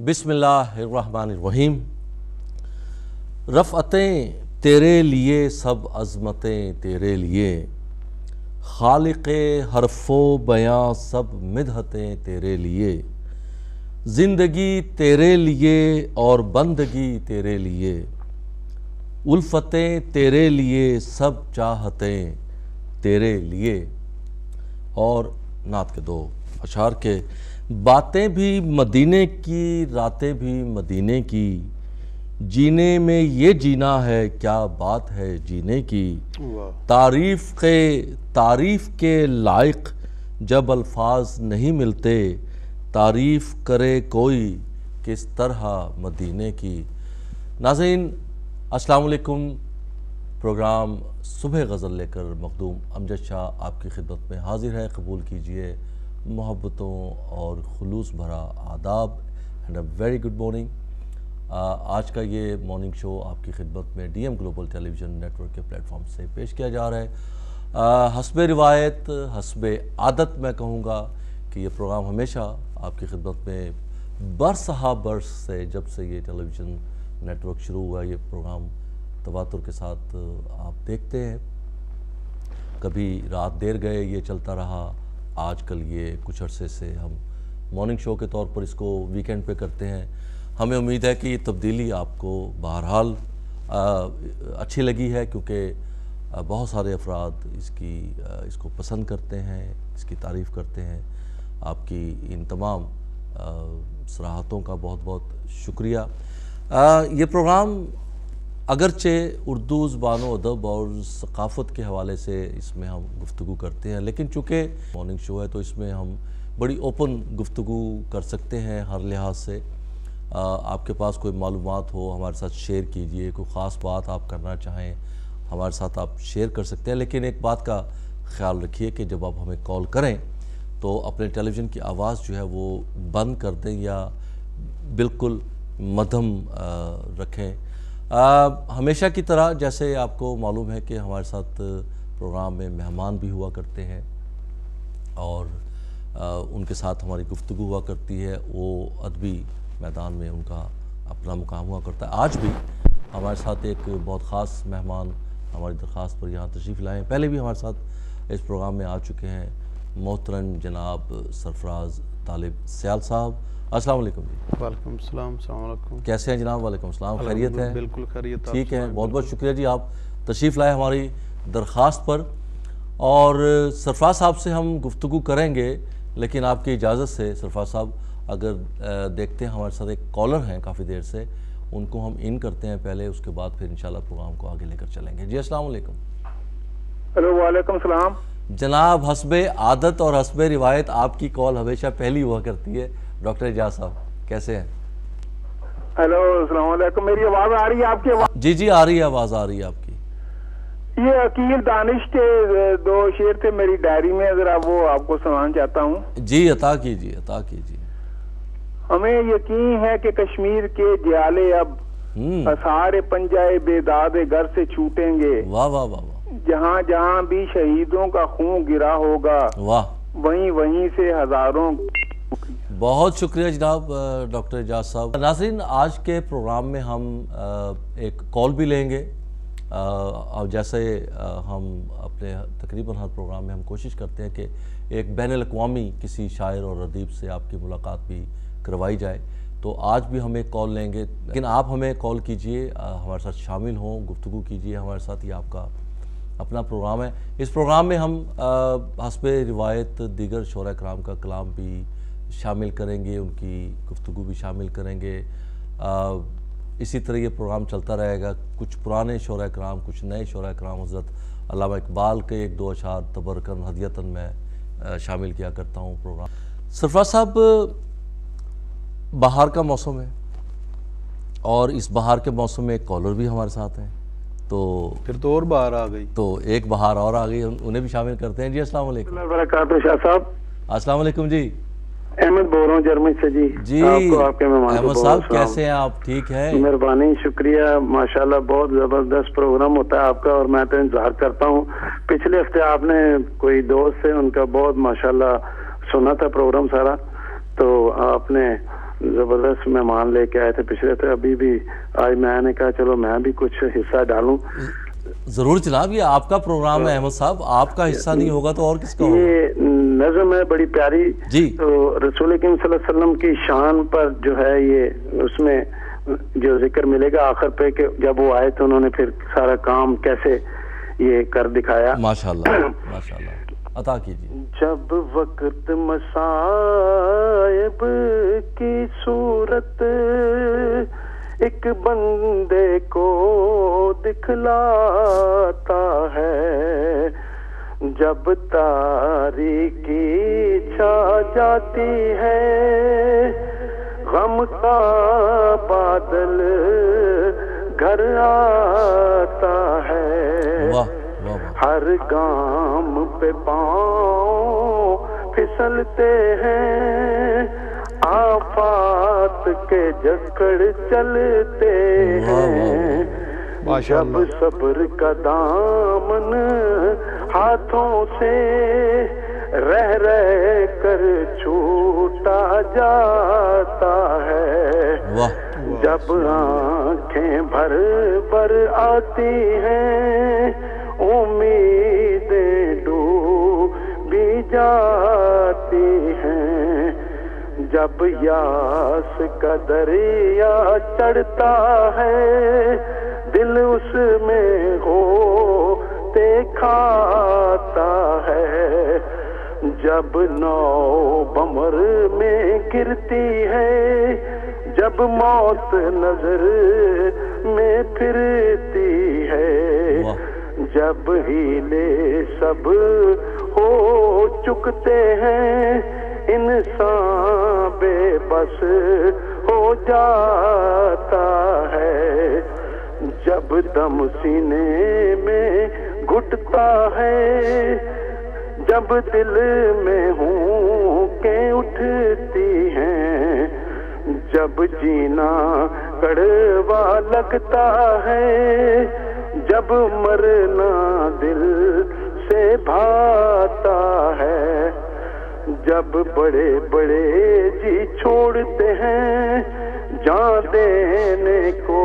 بسم اللہ الرحمن الرحیم۔ رفعتیں تیرے لیے سب عظمتیں تیرے لیے، خالق حرف و بیاں سب مدحتیں تیرے لیے، زندگی تیرے لیے اور بندگی تیرے لیے، الفتیں تیرے لیے سب چاہتیں تیرے لیے۔ اور نعت کے دو اشعار کے باتیں بھی مدینے کی راتیں بھی مدینے کی، جینے میں یہ جینا ہے کیا بات ہے جینے کی، تعریف کے لائق جب الفاظ نہیں ملتے، تعریف کرے کوئی کس طرح مدینے کی۔ ناظرین السلام علیکم۔ پروگرام صبح غزل لے کر مخدوم امجد شاہ آپ کی خدمت میں حاضر ہے۔ قبول کیجئے محبتوں اور خلوص بھرا آداب and a very good morning. آج کا یہ مارننگ شو آپ کی خدمت میں ڈی ایم گلوبل ٹیلی ویژن نیٹ ورک کے پلیٹ فارم سے پیش کیا جا رہا ہے۔ حسب روایت حسب عادت میں کہوں گا کہ یہ پروگرام ہمیشہ آپ کی خدمت میں برس ہا برس سے جب سے یہ ٹیلی ویژن نیٹ ورک شروع ہوا یہ پروگرام تواتر کے ساتھ آپ دیکھتے ہیں۔ کبھی رات دیر گئے یہ چلتا رہا، آج کل یہ کچھ عرصے سے ہم مارننگ شو کے طور پر اس کو ویکینڈ پہ کرتے ہیں۔ ہمیں امید ہے کہ یہ تبدیلی آپ کو بہرحال اچھی لگی ہے، کیونکہ بہت سارے افراد اس کو پسند کرتے ہیں، اس کی تعریف کرتے ہیں۔ آپ کی ان تمام صراحتوں کا بہت بہت شکریہ۔ یہ پروگرام اگرچہ اردو زبان و ادب اور ثقافت کے حوالے سے اس میں ہم گفتگو کرتے ہیں، لیکن چونکہ مارننگ شو ہے تو اس میں ہم بڑی اوپن گفتگو کر سکتے ہیں ہر لحاظ سے۔ آپ کے پاس کوئی معلومات ہو ہمارے ساتھ شیئر کیجئے، کوئی خاص بات آپ کرنا چاہیں ہمارے ساتھ آپ شیئر کر سکتے ہیں، لیکن ایک بات کا خیال رکھیے کہ جب آپ ہمیں کال کریں تو اپنے ٹیلی ویژن کی آواز جو ہے وہ بند کر دیں یا بالکل مدھم رکھیں۔ ہمیشہ کی طرح جیسے آپ کو معلوم ہے کہ ہمارے ساتھ پروگرام میں مہمان بھی ہوا کرتے ہیں اور ان کے ساتھ ہماری گفتگو ہوا کرتی ہے، وہ ادبی میدان میں ان کا اپنا مقام ہوا کرتا ہے۔ آج بھی ہمارے ساتھ ایک بہت خاص مہمان ہماری درخواست پر یہاں تشریف لائے ہیں، پہلے بھی ہمارے ساتھ اس پروگرام میں آ چکے ہیں، محترم جناب سرفراز طالب سیال صاحب۔ السلام علیکم جی۔ وعلیکم السلام۔ السلام علیکم۔ کیسے ہیں جناب؟ وعلیکم السلام، خیریت ہے؟ بالکل خیریت۔ ٹھیک ہے، بہت بہت شکریہ جی، آپ تشریف لائے ہماری درخواست پر۔ اور سرفراز صاحب سے ہم گفتگو کریں گے، لیکن آپ کی اجازت سے سرفراز صاحب اگر دیکھتے ہیں ہمارے ساتھ ایک کالر ہیں کافی دیر سے، ان کو ہم ان کرتے ہیں پہلے، اس کے بعد پھر انشاءاللہ پروگرام کو آگے لے کر چلیں گے۔ جی السلام علیکم۔ ہیلو، وعلیکم السلام جناب، حسب عادت اور حسب روایت آپ کی کال ہمیشہ پہلی ہوا کرتی ہے۔ ڈاکٹر اعجاز صاحب کیسے ہیں؟ ہیلو، السلام علیکم۔ میری آواز آ رہی ہے آپ کی؟ جی جی آ رہی ہے، آواز آ رہی ہے آپ کی۔ یہ عقیل دانش کے دو شعر تھے میری ڈائری میں، ذرا وہ آپ کو سنانا چاہتا ہوں۔ جی عطا کیجیے، عطا کیجیے۔ ہمیں یقین ہے کہ کشمیر کے جیالے اب اسحار پنجائے بیداد گھر سے چھوٹیں گے، واہ واہ واہ واہ، جہاں جہاں بھی شہیدوں کا خون گرا ہوگا، واہ، وہیں سے ہزاروں۔ بہت شکریہ جناب ڈاکٹر اعجاز صاحب۔ ناظرین، آج کے پروگرام میں ہم ایک کال بھی لیں گے، اور جیسے ہم اپنے تقریباً ہر پروگرام میں ہم کوشش کرتے ہیں کہ ایک بین الاقوامی کسی شاعر اور ادیب سے آپ کی ملاقات بھی کروائی جائے، تو آج بھی ہم ایک کال لیں گے، لیکن آپ ہمیں کال کیجئے، ہمارے ساتھ شامل ہوں، گفتگو کیجئے ہمارے ساتھ، یہ آپ کا اپنا پروگرام ہے۔ اس پروگرام میں ہم حسب روایت دیگر شعراء کرام کا کلام بھی شامل کریں گے، ان کی گفتگو بھی شامل کریں گے۔ اسی طرح یہ پروگرام چلتا رہے گا، کچھ پرانے شعراء کرام، کچھ نئے شعراء کرام، حضرت علامہ اقبال کے ایک دو اشعار تبرکن ہدیتاً میں شامل کیا کرتا ہوں پروگرام۔ سرفراز صاحب، بہار کا موسم ہے اور اس بہار کے موسم میں ایک کالر بھی ہمارے ساتھ ہیں، تو پھر تو اور باہر آ گئی، تو ایک بہار اور آ گئی، انہیں بھی شامل کرتے ہیں۔ جی السلام علیکم۔ برکاتہ شاہ صاحب۔ السلام علیکم جی۔ احمد بول رہا ہوں جرمن سے جی۔ جی احمد صاحب کیسے ہیں آپ؟ ٹھیک ہے، مہربانی، شکریہ، ماشاءاللہ بہت زبردست پروگرام ہوتا ہے آپ کا، اور میں تو انتظار کرتا ہوں۔ پچھلے ہفتے آپ نے کوئی دوست سے ان کا بہت ماشاءاللہ سنا تھا پروگرام سارا، تو آپ نے زبردست مہمان لے کے آئے تھے پچھلے تھے. ابھی بھی آج میں نے کہا چلو میں بھی کچھ حصہ ڈالوں. ضرور جناب, یہ آپ کا پروگرام ہے احمد صاحب, آپ کا حصہ نہیں ہوگا تو اور کس کا ہوگا. یہ نظم ہے بڑی پیاری جی. تو رسول کریم صلی اللہ علیہ وسلم کی شان پر جو ہے یہ اس میں جو ذکر ملے گا آخر پہ کہ جب وہ آئے تو انہوں نے پھر سارا کام کیسے یہ کر دکھایا. ماشاءاللہ ماشاءاللہ, عطا کیجیے. جب وقت مصائب کی صورت ایک بندے کو دکھلاتا ہے, جب تاریکی چھا جاتی ہے غم کا بادل گھر آتا ہے. ہر گام پہ پاؤں پھسلتے ہیں, آفات کے جکڑ چلتے ہیں. جب صبر کا دامن ہاتھوں سے رہ رہ کر چھوٹا جاتا ہے, جب آنکھیں بھر بھر آتی ہیں امیدیں ڈوبی جاتی ہیں, جب یاس کا دریا چڑھتا ہے دل اس میں ہوتے کھاتا ہے, جب نو بمر میں گرتی ہے جب موت نظر میں پھرتی ہے, جب ہیلے سب ہو چکتے ہیں انسان بے بس ہو جاتا ہے, جب دم سینے میں گھٹتا ہے جب دل میں ہوں کہ اٹھتی ہیں, جب جینا کڑوا لگتا ہے جب مرنا دل سے بھاتا ہے, جب بڑے بڑے جی چھوڑتے ہیں جان دینے کو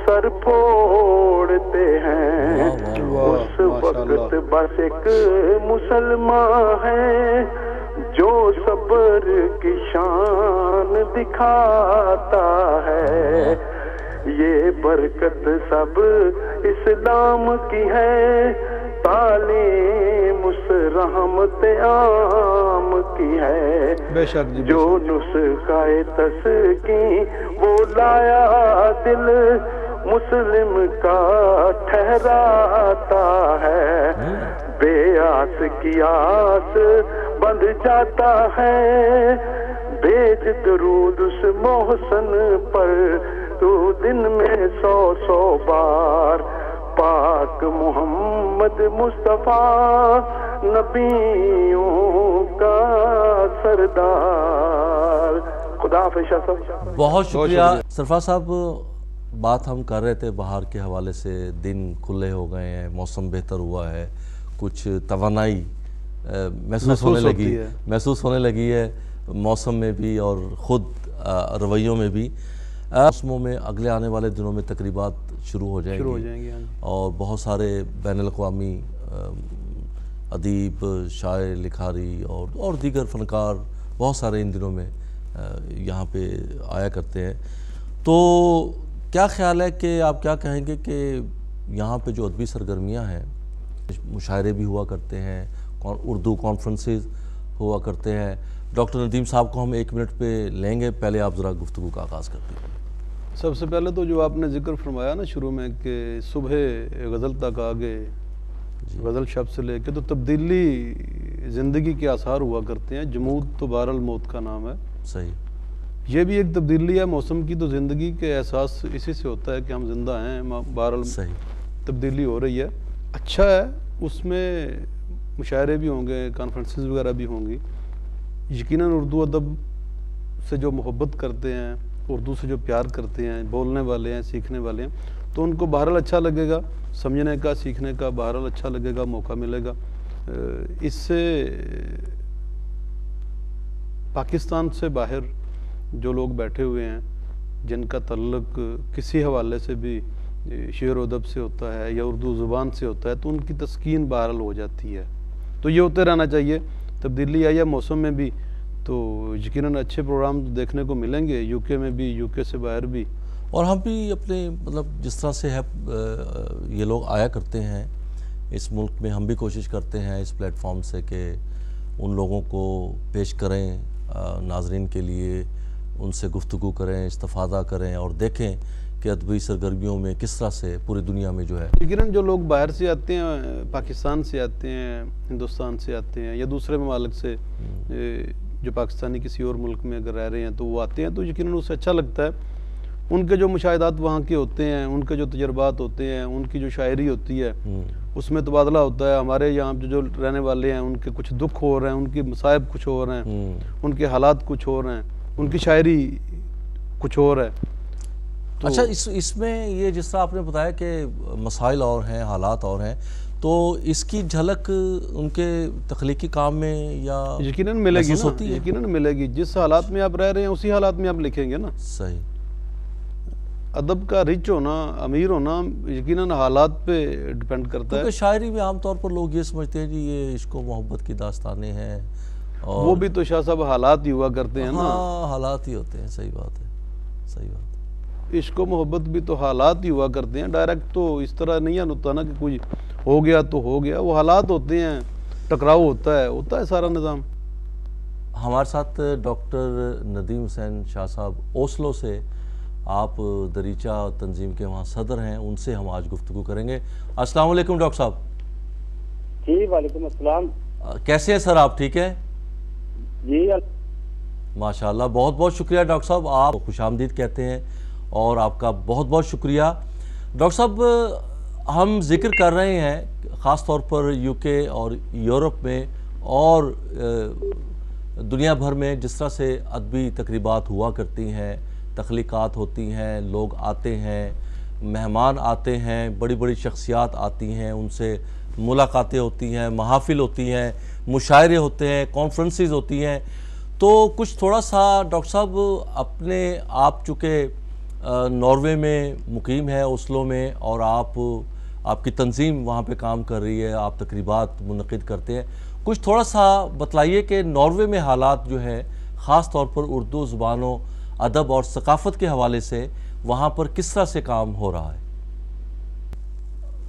سر پھوڑتے ہیں, اس وقت بس ایک مسلمان ہے جو صبر کی شان دکھاتا ہے. یہ برکت سب اسلام کی ہے, تعلیم اس رحمت عام کی ہے, جو نسخہ تسکین وہ لایا دل مسلم کا ٹھہراتا ہے, بے آس کی آس بندھ جاتا ہے, بھیج درود اس محسن پر تو دن میں 100 بار, پاک محمد مصطفیٰ نبیوں کا سردار. خدا حافظ صاحب. بہت شکریہ سرفراز صاحب. بات ہم کر رہے تھے بہار کے حوالے سے, دن کھلے ہو گئے ہیں, موسم بہتر ہوا ہے, کچھ توانائی محسوس ہونے لگی ہے موسم میں بھی اور خود رویوں میں بھی. موسموں میں اگلے آنے والے دنوں میں تقریبات شروع ہو جائیں گی اور بہت سارے بین الاقوامی ادیب, شاعر, لکھاری اور دیگر فنکار بہت سارے ان دنوں میں یہاں پہ آیا کرتے ہیں. تو کیا خیال ہے کہ آپ کیا کہیں گے کہ یہاں پہ جو ادبی سرگرمیاں ہیں, مشاعرے بھی ہوا کرتے ہیں, اردو کانفرنسز ہوا کرتے ہیں. ڈاکٹر ندیم صاحب کو ہم 1 منٹ پہ لیں گے, پہلے آپ ذرا گفتگو کا آغاز کر دیجیے. سب سے پہلے تو جو آپ نے ذکر فرمایا نا شروع میں کہ صبح غزل تک آگے, غزل شب سے لے کے, تو تبدیلی زندگی کے آثار ہوا کرتے ہیں. جمود تو بہر الموت کا نام ہے. صحیح. یہ بھی ایک تبدیلی ہے موسم کی. تو زندگی کے احساس اسی سے ہوتا ہے کہ ہم زندہ ہیں, بہرحال تبدیلی ہو رہی ہے. اچھا ہے, اس میں مشاعرے بھی ہوں گے, کانفرنسز وغیرہ بھی ہوں گی. یقیناً اردو ادب سے جو محبت کرتے ہیں, اردو سے جو پیار کرتے ہیں, بولنے والے ہیں, سیکھنے والے ہیں, تو ان کو بہرحال اچھا لگے گا, سمجھنے کا, سیکھنے کا بہرحال اچھا لگے گا, موقع ملے گا. اس سے پاکستان سے باہر جو لوگ بیٹھے ہوئے ہیں جن کا تعلق کسی حوالے سے بھی شعر و ادب سے ہوتا ہے یا اردو زبان سے ہوتا ہے تو ان کی تسکین بہرحال ہو جاتی ہے. تو یہ ہوتے رہنا چاہیے. تبدیلی آئی ہے موسم میں بھی تو یقیناً اچھے پروگرام دیکھنے کو ملیں گے یو کے میں بھی, یو کے سے باہر بھی. اور ہم بھی اپنے مطلب جس طرح سے ہے یہ لوگ آیا کرتے ہیں اس ملک میں, ہم بھی کوشش کرتے ہیں اس پلیٹ فارم سے کہ ان لوگوں کو پیش کریں ناظرین کے لیے, ان سے گفتگو کریں, استفادہ کریں اور دیکھیں کہ ادبی سرگرمیوں میں کس طرح سے پوری دنیا میں جو ہے. یقیناً جو لوگ باہر سے آتے ہیں, پاکستان سے آتے ہیں, ہندوستان سے آتے ہیں یا دوسرے ممالک سے, جو پاکستانی کسی اور ملک میں اگر رہ رہے ہیں تو وہ آتے ہیں تو یقیناً اسے اچھا لگتا ہے. ان کے جو مشاہدات وہاں کے ہوتے ہیں, ان کے جو تجربات ہوتے ہیں, ان کی جو شاعری ہوتی ہے اس میں تبادلہ ہوتا ہے. ہمارے یہاں جو رہنے والے ہیں ان کے کچھ دکھ ہو رہے ہیں, ان کی مصائب کچھ ہو رہے ہیں, ان کے حالات کچھ ہو رہے ہیں, ان کی شاعری کچھ اور ہے. اچھا اس میں یہ جس طرح آپ نے بتایا کہ مسائل اور ہیں, حالات اور ہیں, تو اس کی جھلک ان کے تخلیقی کام میں یا یقیناً ملے گی نا, یقیناً ملے گی. جس حالات میں آپ رہ رہے ہیں اسی حالات میں آپ لکھیں گے نا. صحیح. ادب کا رچ ہونا, امیر ہونا یقیناً حالات پہ ڈیپینڈ کرتا ہے. کیونکہ شاعری میں عام طور پر لوگ یہ سمجھتے ہیں جی یہ عشق و محبت کی داستانیں ہیں, اور وہ بھی تو شاہ صاحب حالات ہی ہوا کرتے ہیں نا. ہاں حالات ہی ہوتے ہیں. صحیح بات ہے, صحیح بات ہے. عشق و محبت بھی تو حالات ہی ہوا کرتے ہیں, ڈائریکٹ تو اس طرح نہیں ہوتا نا کہ کوئی ہو گیا تو ہو گیا. وہ حالات ہوتے ہیں, ٹکراؤ ہوتا ہے سارا نظام. ہمارے ساتھ ڈاکٹر ندیم حسین شاہ صاحب اوسلو سے, آپ دریچہ تنظیم کے وہاں صدر ہیں, ان سے ہم آج گفتگو کریں گے. السلام علیکم ڈاکٹر صاحب. جی وعلیکم السلام. کیسے ہیں سر آپ, ٹھیک ہے؟ جی ماشاءاللہ, بہت بہت شکریہ ڈاکٹر صاحب, آپ خوش آمدید کہتے ہیں اور آپ کا بہت بہت شکریہ. ڈاکٹر صاحب ہم ذکر کر رہے ہیں خاص طور پر یو کے اور یورپ میں اور دنیا بھر میں جس طرح سے ادبی تقریبات ہوا کرتی ہیں, تخلیقات ہوتی ہیں, لوگ آتے ہیں, مہمان آتے ہیں, بڑی بڑی شخصیات آتی ہیں, ان سے ملاقاتیں ہوتی ہیں, محافل ہوتی ہیں, مشاعرے ہوتے ہیں, کانفرنسز ہوتی ہیں. تو کچھ تھوڑا سا ڈاکٹر صاحب اپنے آپ چونکہ ناروے میں مقیم ہے, اوسلو میں, اور آپ کی تنظیم وہاں پہ کام کر رہی ہے, آپ تقریبات منعقد کرتے ہیں, کچھ تھوڑا سا بتلائیے کہ ناروے میں حالات جو ہے خاص طور پر اردو زبان و ادب اور ثقافت کے حوالے سے وہاں پر کس طرح سے کام ہو رہا ہے.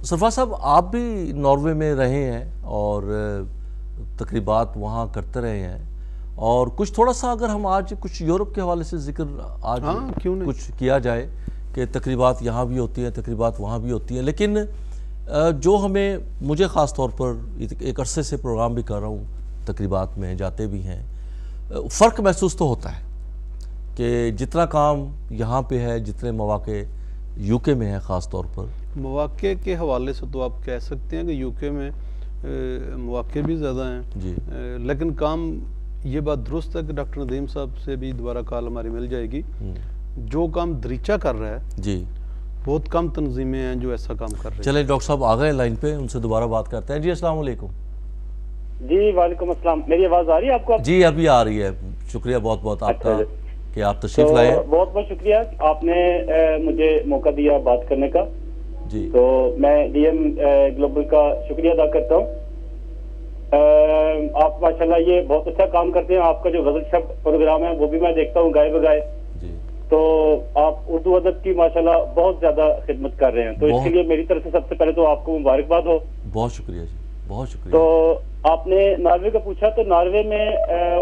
سرفراز صاحب آپ بھی ناروے میں رہے ہیں اور تقریبات وہاں کرتے رہے ہیں, اور کچھ تھوڑا سا اگر ہم آج کچھ یورپ کے حوالے سے ذکر آج کچھ کیا جائے کہ تقریبات یہاں بھی ہوتی ہیں, تقریبات وہاں بھی ہوتی ہیں, لیکن جو مجھے خاص طور پر ایک عرصے سے پروگرام بھی کر رہا ہوں, تقریبات میں جاتے بھی ہیں, فرق محسوس تو ہوتا ہے کہ جتنا کام یہاں پہ ہے, جتنے مواقع یو کے میں ہیں خاص طور پر. مواقع کے حوالے سے تو آپ کہہ سکتے ہیں کہ یو کے میں مواقع بھی زیادہ ہیں جی, لیکن کام یہ بات درست ہے کہ ڈاکٹر ندیم صاحب سے بھی دوبارہ کال ہماری مل جائے گی. جو کام دریچہ کر رہا ہے جی, بہت کم تنظیمیں ہیں جو ایسا کام کر رہے ہیں. چلیں ڈاکٹر صاحب آ گئے لائن پہ, ان سے دوبارہ بات کرتے ہیں. جی السلام علیکم. جی وعلیکم السلام. میری آواز آ رہی ہے آپ کو؟ جی ابھی آ رہی ہے. شکریہ بہت بہت آپ کا کہ آپ تشریف لائے. بہت بہت شکریہ, آپ نے مجھے موقع دیا بات کرنے کا. جی تو میں ڈی ایم گلوبل کا شکریہ ادا کرتا ہوں. آپ ماشاءاللہ یہ بہت اچھا کام کرتے ہیں. آپ کا جو غزل شب پروگرام ہے وہ بھی میں دیکھتا ہوں گائے بگائے. جی, تو آپ اردو ادب کی ماشاءاللہ بہت زیادہ خدمت کر رہے ہیں, تو اس کے لیے میری طرف سے سب سے پہلے تو آپ کو مبارکباد ہو. بہت شکریہ جی, بہت شکریہ. تو آپ نے ناروے کا پوچھا, تو ناروے میں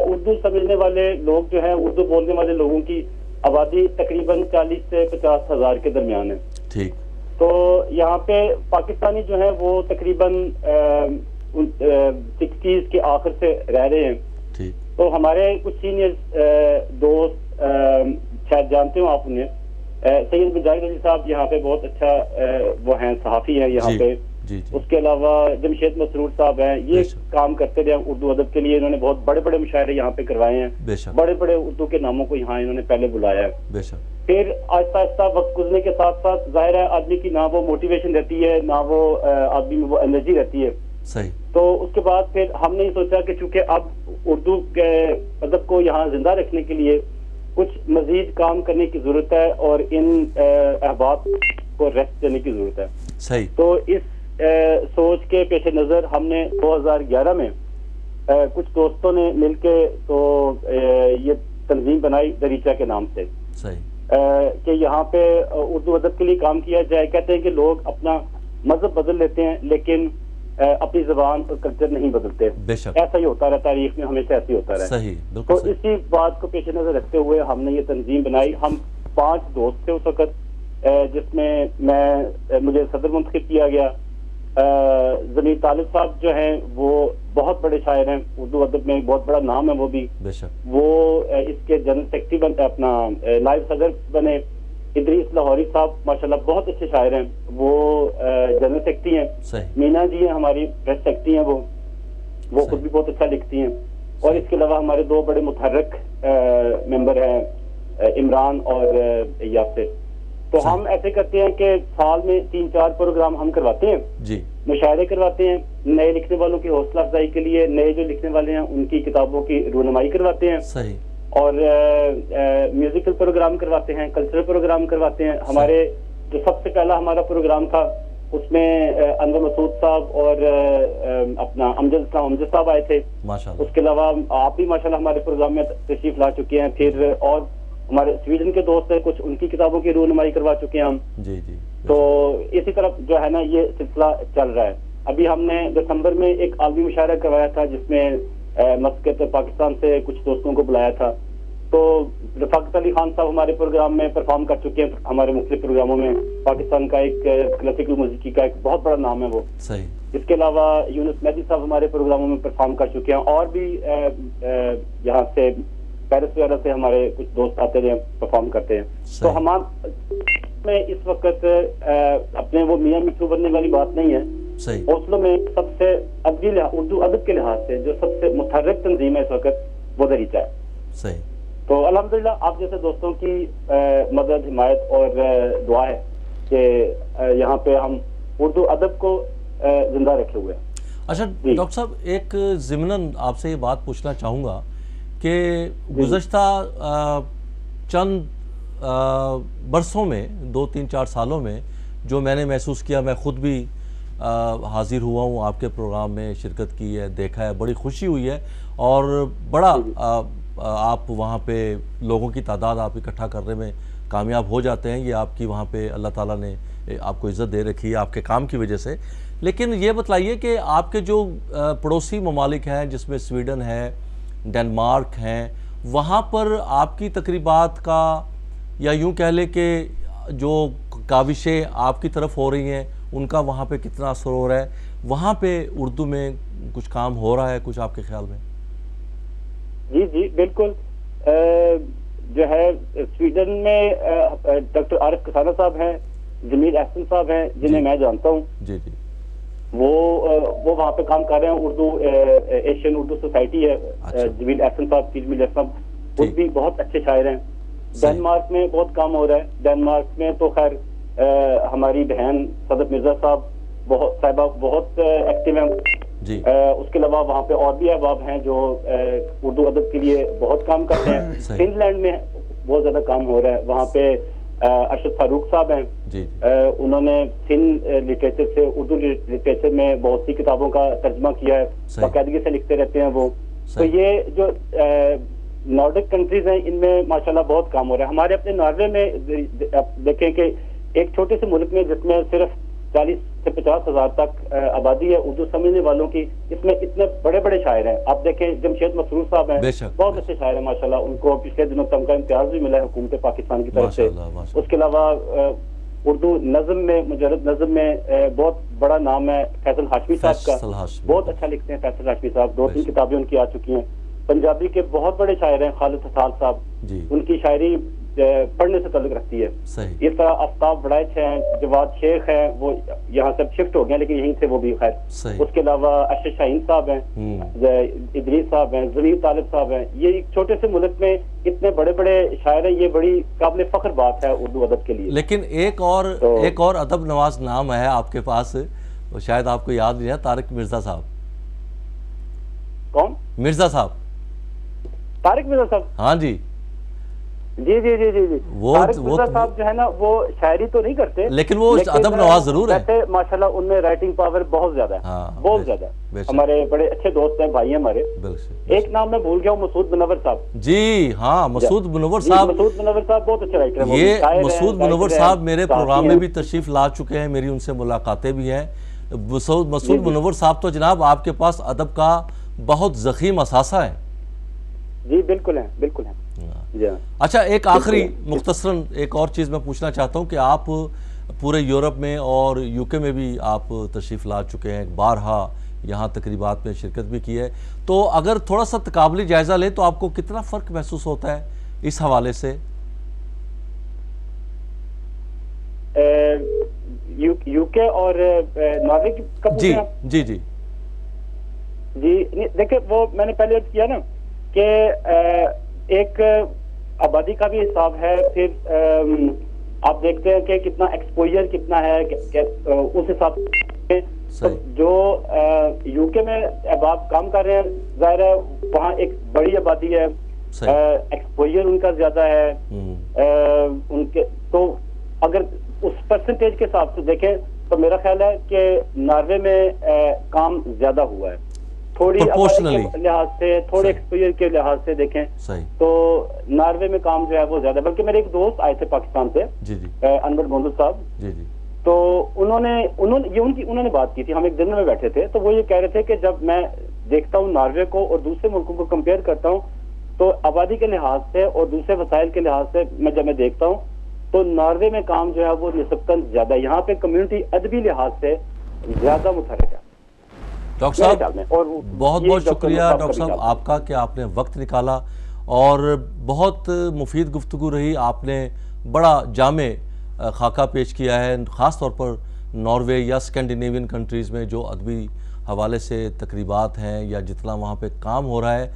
اردو سمجھنے والے لوگ جو ہیں, اردو بولنے والے لوگوں کی آبادی تقریباً 40 سے 50 ہزار کے درمیان ہے. ٹھیک. تو یہاں پہ پاکستانی جو ہیں وہ تقریباً 60s کے آخر سے رہ رہے ہیں. ٹھیک. تو ہمارے کچھ سینئر دوست شاید جانتے ہوں آپ انہیں, سید مجاہد علی صاحب یہاں پہ بہت اچھا وہ ہیں, صحافی ہیں یہاں پہ. جی, اس کے علاوہ جمشید مسرور صاحب ہیں, یہ کام کرتے رہے اردو ادب کے لیے. انہوں نے بہت بڑے بڑے مشاعرے یہاں پہ کروائے ہیں, بڑے بڑے اردو کے ناموں کو یہاں انہوں نے پہلے بلایا ہے. بے شک. پھر آہستہ آہستہ وقت گزرنے کے ساتھ ساتھ ظاہر ہے آدمی کی نہ وہ موٹیویشن رہتی ہے, نہ وہ آدمی میں وہ انرجی رہتی ہے. صحیح. تو اس کے بعد پھر ہم نے سوچا کہ چونکہ اب اردو کے ادب کو یہاں زندہ رکھنے کے لیے کچھ مزید کام کرنے کی ضرورت ہے اور ان احباب کو ریسٹ دینے کی ضرورت ہے. صحیح. تو اس سوچ کے پیش نظر ہم نے 2011 میں کچھ دوستوں نے مل کے تو یہ تنظیم بنائی دریچہ کے نام سے. صحیح. کہ یہاں پہ اردو ادب کے لیے کام کیا جائے. کہتے ہیں کہ لوگ اپنا مذہب بدل لیتے ہیں لیکن اپنی زبان اور کلچر نہیں بدلتے. بے شک ایسا ہی ہوتا رہا, تاریخ میں ہمیشہ ایسا ہی ہوتا رہا. صحیح, تو بالکل صحیح. اسی بات کو پیش نظر رکھتے ہوئے ہم نے یہ تنظیم بنائی. ہم 5 دوست تھے اس وقت, جس میں مجھے صدر منتخب کیا گیا. ضمیر طالب صاحب جو ہیں وہ بہت بڑے شاعر ہیں, اردو ادب میں بہت بڑا نام ہے وہ بھی. بے شک. وہ اس کے جنرل سیکرٹری بنتے, اپنا نائب صدر بنے. ادریس لاہوری صاحب ماشاءاللہ بہت اچھے شاعر ہیں, وہ جنرل سیکرٹری ہیں. صحیح. مینا جی ہیں ہماری پریس سیکرٹری ہیں, وہ خود بھی بہت اچھا لکھتی ہیں. اور اس کے علاوہ ہمارے 2 بڑے متحرک ممبر ہیں, عمران اور یاسر. تو ہم ایسے کرتے ہیں کہ سال میں 3-4 پروگرام ہم کرواتے ہیں. جی. مشاعرے کرواتے ہیں نئے لکھنے والوں کی حوصلہ افزائی کے لیے, نئے جو لکھنے والے ہیں ان کی کتابوں کی رونمائی کرواتے ہیں. صحیح. اور میوزیکل پروگرام کرواتے ہیں, کلچرل پروگرام کرواتے ہیں. ہمارے جو سب سے پہلا ہمارا پروگرام تھا اس میں انور مسعود صاحب اور اپنا امجد صاحب آئے تھے. اس کے علاوہ آپ بھی ماشاءاللہ ہمارے پروگرام میں تشریف لا چکے ہیں. پھر اور ہمارے سویڈن کے دوست ہیں, کچھ ان کی کتابوں کی رونمائی کروا چکے ہیں ہم. جی جی. تو اسی طرف جو ہے نا یہ سلسلہ چل رہا ہے. ابھی ہم نے دسمبر میں ایک عالمی مشاعرہ کروایا تھا جس میں مسقط پاکستان سے کچھ دوستوں کو بلایا تھا. تو رفاقت علی خان صاحب ہمارے پروگرام میں پرفارم کر چکے ہیں, ہمارے مختلف پروگراموں میں. پاکستان کا ایک کلاسیکل موسیقی کا ایک بہت بڑا نام ہے وہ. صحیح. اس کے علاوہ یونس مہدی صاحب ہمارے پروگراموں میں پرفارم کر چکے ہیں. اور بھی یہاں سے پیرس وغیرہ سے ہمارے کچھ دوست آتے ہیں, پرفارم کرتے ہیں. تو ہمارے اس وقت اپنے وہ میاں مٹھو بننے والی بات نہیں ہے. اوسلو میں سب سے اردو ادب کے لحاظ سے جو سب سے متحرک تنظیم ہے اس وقت وہ دریچہ ہے. صحیح. تو الحمدللہ آپ جیسے دوستوں کی مدد, حمایت اور دعا ہے کہ یہاں پہ ہم اردو ادب کو زندہ رکھے ہوئے ہیں. اچھا ڈاکٹر صاحب, ایک ضمناً آپ سے یہ بات پوچھنا چاہوں گا کہ گزشتہ چند برسوں میں 2-3-4 سالوں میں جو میں نے محسوس کیا, میں خود بھی حاضر ہوا ہوں آپ کے پروگرام میں, شرکت کی ہے, دیکھا ہے, بڑی خوشی ہوئی ہے. اور بڑا آپ وہاں پہ لوگوں کی تعداد آپ اکٹھا کرنے میں کامیاب ہو جاتے ہیں. یہ آپ کی وہاں پہ اللہ تعالیٰ نے آپ کو عزت دے رکھی ہے آپ کے کام کی وجہ سے. لیکن یہ بتلائیے کہ آپ کے جو پڑوسی ممالک ہیں جس میں سویڈن ہے, ڈنمارک ہیں, وہاں پر آپ کی تقریبات کا, یا یوں کہہ لیں کہ جو کاوشیں آپ کی طرف ہو رہی ہیں ان کا وہاں پہ کتنا اثر ہو رہا ہے؟ وہاں پہ اردو میں کچھ کام ہو رہا ہے کچھ آپ کے خیال میں؟ جی جی بالکل. جو ہے سویڈن میں ڈاکٹر عارف کسانہ صاحب ہیں, جمیل احسن صاحب ہیں جنہیں میں جانتا ہوں. جی جی. وہ وہاں پہ کام کر رہے ہیں. اردو ایشین اردو سوسائٹی ہے. جمیل احسن صاحب, جمیل احسن صاحب خود بھی بہت اچھے شاعر ہیں. ڈنمارک میں بہت کام ہو رہا ہے. ڈنمارک میں تو خیر ہماری بہن صدف مرزا صاحبہ بہت ایکٹیو ہیں. جی. اس کے علاوہ وہاں پہ اور بھی احباب ہیں جو اردو ادب کے لیے بہت کام کرتے ہیں. فن لینڈ میں بہت زیادہ کام ہو رہا ہے. وہاں پہ ارشد فاروق صاحب ہیں. جی. انہوں نے فن لٹریچر سے اردو لٹریچر میں بہت سی کتابوں کا ترجمہ کیا ہے, باقاعدگی سے لکھتے رہتے ہیں وہ. تو یہ جو نارڈک کنٹریز ہیں ان میں ماشاءاللہ بہت کام ہو رہا ہے. ہمارے اپنے ناروے میں دیکھیں کہ ایک چھوٹے سے ملک میں جس میں صرف 40 سے 50 ہزار تک آبادی ہے اردو سمجھنے والوں کی, اس میں اتنے بڑے بڑے شاعر ہیں. آپ دیکھیں جمشید مسرور صاحب ہیں, بہت اچھے شاعر ہیں ماشاءاللہ. ان کو پچھلے دنوں تمغہ امتیاز بھی ملا ہے حکومت پاکستان کی طرف سے. اس کے علاوہ اردو نظم میں, مجرد نظم میں بہت بڑا نام ہے فیصل ہاشمی صاحب کا. بہت اچھا لکھتے ہیں فیصل ہاشمی صاحب. 2-3 کتابیں ان کی آ چکی ہیں. پنجابی کے بہت بڑے شاعر ہیں خالد حسال صاحب, ان کی شاعری پڑھنے سے تعلق رکھتی ہے. اس طرح آفتاب بڑائچ ہیں, جواد شیخ ہیں, وہ یہاں سے شفٹ ہو گئے لیکن یہیں سے وہ بھی خیر. اس کے علاوہ ارشد شاہین صاحب ہیں, ادریس صاحب ہیں, ضمیر طالب صاحب ہیں. یہ ایک چھوٹے سے ملک میں اتنے بڑے بڑے شاعر ہیں, یہ بڑی قابل فخر بات ہے اردو ادب کے لیے. لیکن ایک اور ادب نواز نام ہے آپ کے پاس, شاید آپ کو یاد نہیں ہے, طارق مرزا صاحب. کون؟ مرزا صاحب, طارق مرزا صاحب. ہاں جی. جی جی جی جی جی طارق مرزا صاحب جو ہے نا وہ شاعری تو نہیں کرتے لیکن وہ ادب نواز ضرور ہے. ماشاءاللہ ان میں رائٹنگ پاور بہت زیادہ ہے, بہت زیادہ. ہمارے بڑے اچھے دوست ہیں, بھائی ہیں ہمارے. ایک نام میں بھول گیا ہوں, مسعود منور صاحب. جی ہاں, مسعود منور صاحب. مسعود منور صاحب بہت اچھے رائٹر ہیں. یہ مسعود منور صاحب میرے پروگرام میں بھی تشریف لا چکے ہیں, میری ان سے ملاقاتیں بھی ہیں. مسعود منور صاحب تو جناب آپ کے پاس ادب کا بہت ضخیم اثاثہ ہے. جی بالکل ہیں, بالکل ہیں. اچھا, ایک آخری مختصراً ایک اور چیز میں پوچھنا چاہتا ہوں کہ آپ پورے یورپ میں اور یو کے میں بھی آپ تشریف لا چکے ہیں, بارہا یہاں تقریبات میں شرکت بھی کی ہے, تو اگر تھوڑا سا تقابلی جائزہ لیں تو آپ کو کتنا فرق محسوس ہوتا ہے اس حوالے سے؟ یو کے اور ناروے کا جی جی جی جی دیکھیں, وہ میں نے پہلے کیا نا کہ ایک آبادی کا بھی حساب ہے, پھر آپ دیکھتے ہیں کہ کتنا ایکسپوجر کتنا ہے اس حساب سے. جو یو کے میں احباب کام کر رہے ہیں, ظاہر ہے وہاں ایک بڑی آبادی ہے, ایکسپوجر ان کا زیادہ ہے ان کے, تو اگر اس پرسنٹیج کے حساب سے دیکھیں تو میرا خیال ہے کہ ناروے میں کام زیادہ ہوا ہے, تھوڑی آبادی کے لحاظ سے, تھوڑے ایکسپوجر کے لحاظ سے دیکھیں تو ناروے میں کام جو ہے وہ زیادہ. بلکہ میرے ایک دوست آئے تھے پاکستان سے, انور گوندل صاحب, تو انہوں نے بات کی تھی, ہم ایک دن میں بیٹھے تھے, تو وہ یہ کہہ رہے تھے کہ جب میں دیکھتا ہوں ناروے کو اور دوسرے ملکوں کو کمپیئر کرتا ہوں تو آبادی کے لحاظ سے اور دوسرے وسائل کے لحاظ سے جب میں دیکھتا ہوں تو ناروے میں کام جو ہے وہ نسبتاً زیادہ, یہاں پہ کمیونٹی ادبی لحاظ سے زیادہ متحرک ہے. ڈاکٹر صاحب بہت بہت شکریہ ڈاکٹر صاحب آپ کا کہ آپ نے وقت نکالا, اور بہت مفید گفتگو رہی. آپ نے بڑا جامع خاکہ پیش کیا ہے, خاص طور پر ناروے یا اسکینڈینیوین کنٹریز میں جو ادبی حوالے سے تقریبات ہیں یا جتنا وہاں پہ کام ہو رہا ہے.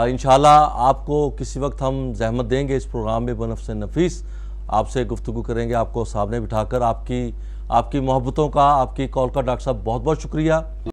انشاءاللہ آپ کو کسی وقت ہم زحمت دیں گے اس پروگرام میں, بنفس نفیس آپ سے گفتگو کریں گے, آپ کو سامنے بٹھا کر. آپ کی محبتوں کا, آپ کی کال کا ڈاکٹر صاحب بہت بہت شکریہ.